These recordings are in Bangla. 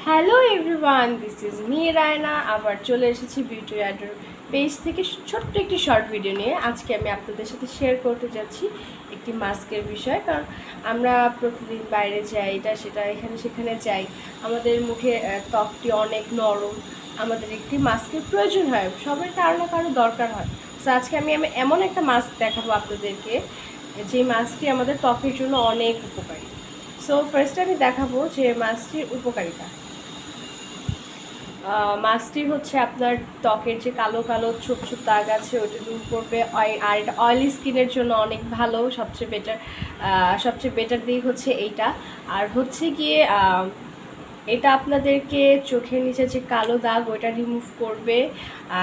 Hello everyone, this is me Raina. আবার চলে এসেছি বিউটি রাইডার পেজ থেকে ছোট্ট একটি শর্ট ভিডিও নিয়ে। আজকে আমি আপনাদের সাথে শেয়ার করতে যাচ্ছি একটি মাস্কের বিষয়। কারণ আমরা প্রতিদিন বাইরে যাই, এটা সেটা এখানে সেখানে যাই, আমাদের মুখে ত্বকটি অনেক নরম, আমাদের একটি মাস্কের প্রয়োজন হয়, সবার কারো না কারো দরকার হয়। তো আজকে আমি এমন একটা মাস্ক দেখাবো আপনাদেরকে, যে মাস্কটি আমাদের ত্বকের জন্য অনেক উপকারী। সো ফার্স্টে আমি দেখাবো যে মাস্কটির উপকারিতা। মাস্কটি হচ্ছে আপনার ত্বকের যে কালো কালো ছোপ ছোপ দাগ আছে ওটা দূর করবে। আর এটা অয়েলি স্কিনের জন্য অনেক ভালো, সবচেয়ে বেটার দিক হচ্ছে এইটা। আর হচ্ছে গিয়ে এটা আপনাদেরকে চোখের নিচে যে কালো দাগ ওইটা রিমুভ করবে।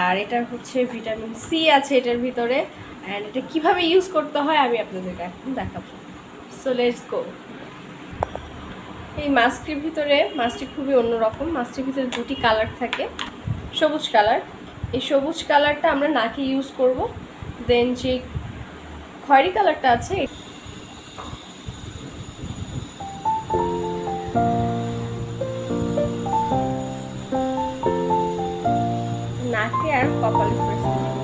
আর এটা হচ্ছে ভিটামিন সি আছে এটার ভিতরে। অ্যান্ড এটা কীভাবে ইউজ করতে হয় আমি আপনাদেরকে এখন দেখাবো। So let's go. এই মাছটি খুবই অন্যরকম। মাছটির ভিতরে দুটি কালার থাকে, সবুজ কালার। এই সবুজ কালারটা আমরা নাকে ইউজ করব। দেন যে খয়েরি কালারটা আছে নাকে আর কপালে প্রেস করব।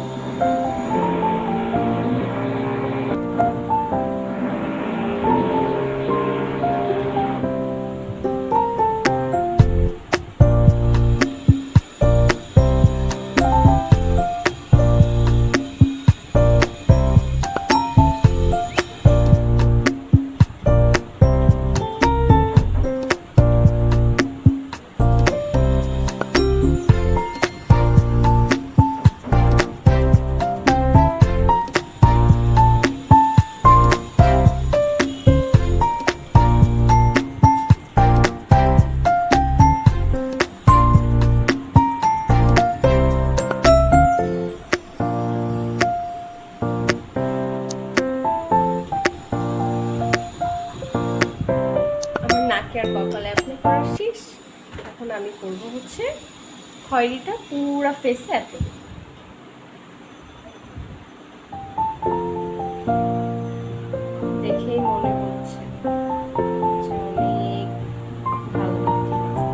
নাকে আর কপালে অ্যাপ্লাই করা শেষ। এখন আমি করব হচ্ছে খয়েরিটা পুরো ফেসে অ্যাপ্লাই। দেখেই মনে হচ্ছে যে অনেক ভালো লাগছে।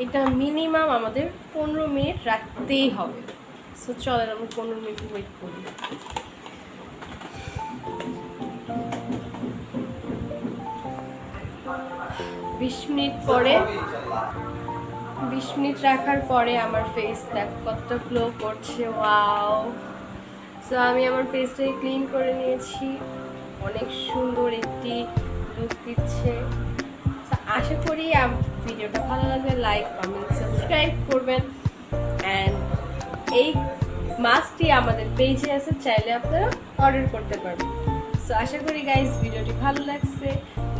এটা মিনিমাম আমাদের 15 মিনিট রাখতেই হবে। সো চলেন আমরা 15 মিনিট ওয়েট করি। বিশ মিনিট রাখার পরে আমার ফেস দেখ কতটা গ্লো করছে। ওয়াও! সো আমি আমার ফেসটাকে ক্লিন করে নিয়েছি, অনেক সুন্দর একটি লুক দিচ্ছে। আশা করি ভিডিওটা ভালো লাগবে। লাইক, কমেন্ট, সাবস্ক্রাইব করবেন। অ্যান্ড এই মাস্কটি আমাদের পেজে আছে, চাইলে আপনারা অর্ডার করতে পারবেন। সো আশা করি গাইজ ভিডিওটি ভালো লাগছে।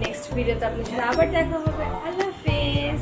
নেক্সট ভিডিওতে আপনার সাথে আবার দেখা হবে। আল্লাহ হাফেজ।